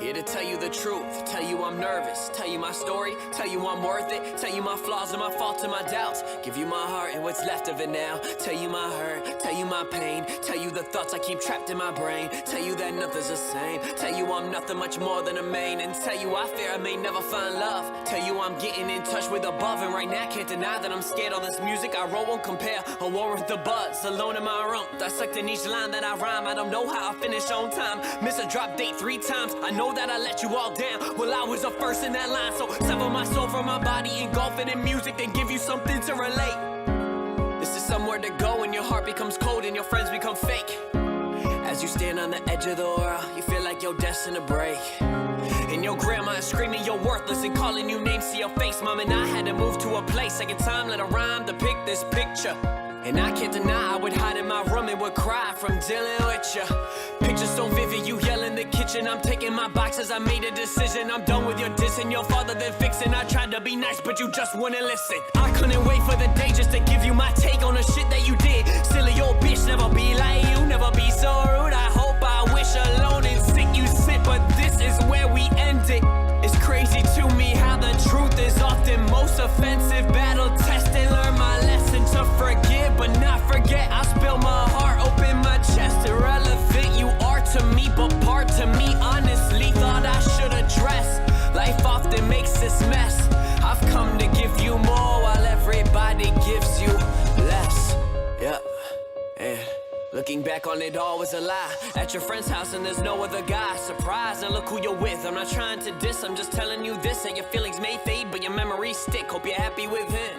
Here to tell you the truth, tell you I'm nervous, tell you my story, tell you I'm worth it, tell you my flaws and my faults and my doubts, give you my heart and what's left of it now, tell you my hurt, tell you my pain, tell you the thoughts I keep trapped in my brain, tell you that nothing's the same, tell you I'm nothing much more than a main, and tell you I fear I may never find love, tell you I'm getting in touch with above, and right now can't deny that I'm scared all this music I wrote won't compare, a war with the buzz, alone in my room, dissecting each line that I rhyme, I don't know how I finish on time, miss a drop date 3 times, I know that I let you all down. Well, I was the first in that line, so sever my soul from my body, engulf it in music, then give you something to relate. This is somewhere to go when your heart becomes cold and your friends become fake. As you stand on the edge of the world, you feel like you're destined to break. And your grandma is screaming you're worthless and calling you names to your face. Mom and I had to move to a place, second time let a rhyme depict this picture. And I can't deny I would hide in my room and would cry from dealing with ya. Picture so vivid, you yell in the kitchen. I'm taking my boxes, I made a decision. I'm done with your dissing, your father then fixing. I tried to be nice, but you just wouldn't listen. I couldn't wait for the day just to give you my take on the shit that you did. Silly old bitch, never be like you, never be so rude. I hope, I wish alone and sick you sit, but this is where we end it. It's crazy to me how the truth is often most offensive. Battle tested, learn my lesson to forgive but not forget. I spill my heart, open my chest. Irrelevant you are to me, but part to me honestly thought I should address. Life often makes this mess. I've come to give you more while everybody gives you less. Yeah, and looking back on it all was a lie. At your friend's house and there's no other guy. Surprise, and look who you're with. I'm not trying to diss, I'm just telling you this. That your feelings may fade, but your memories stick. Hope you're happy with him.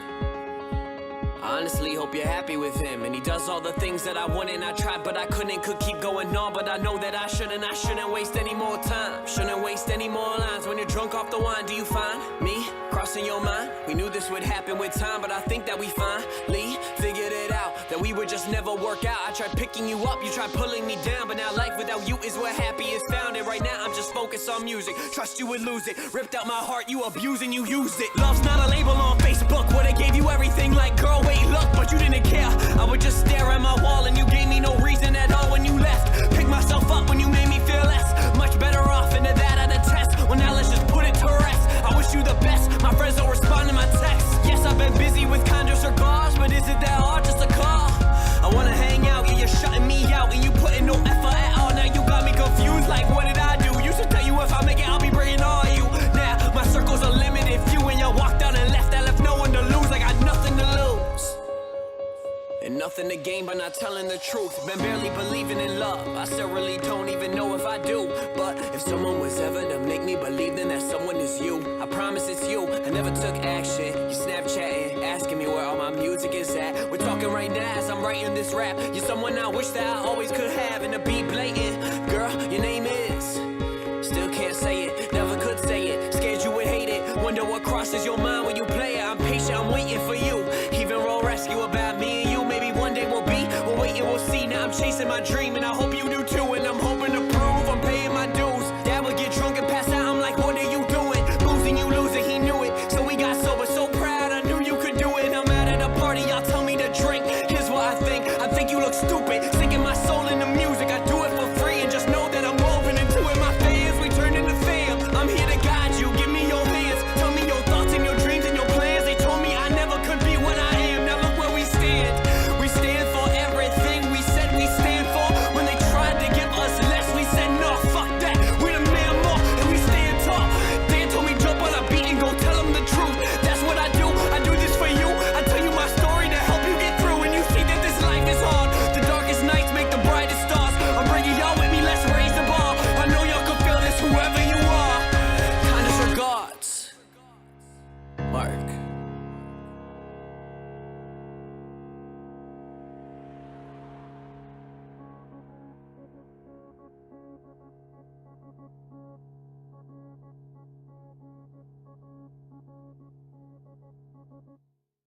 Honestly, hope you're happy with him. And he does all the things that I wanted and I tried, but I couldn't, could keep going on. But I know that I shouldn't waste any more time. Shouldn't waste any more lines. When you're drunk off the wine, do you find me crossing your mind? We knew this would happen with time, but I think that we finally figured it out. That we would just never work out. I tried picking you up, you tried pulling me down, but now life without you is where happy is found. And right now I'm just focused on music. Trust you would lose it. Ripped out my heart, you abusing, you used it. Love's not a label on Facebook. Would've gave you everything like girl, wait, look, but you didn't care. I would just stare at my wall and you gave me no reason at all when you left. Pick myself up when you made me feel less. Much better off into that at a test. Well, now let's just put it to rest. I wish you the best. My friends don't respond to my texts. Yes, I've been busy with conjure cigars, but is it that hard just to call? I wanna hang out, yeah, you're shutting me out and you putting no effort at all. Now you got me confused, like what did I do? Used to tell you if I make it, I'll be bringing all you. Now my circle's a limited few and you walked out and left. I left no one to lose, I got nothing to lose. And nothing to gain by not telling the truth. Been barely believing in love. I still really don't even know if I do. But if someone was ever to make me believe, then that someone is you. I promise it's you. I never took action. You Snapchatting, asking me where all my music is at. We're talking right now as I'm writing this rap. You're someone I wish that I always could have. And to be blatant, girl, your name is. Still can't say it, never could say it. Scared you would hate it. Wonder what crosses your mind when you play it. I'm patient, I'm waiting for you. Even roll rescue about me and you. Maybe one day we'll be. We'll wait and we'll see. Now I'm chasing my dream and I hope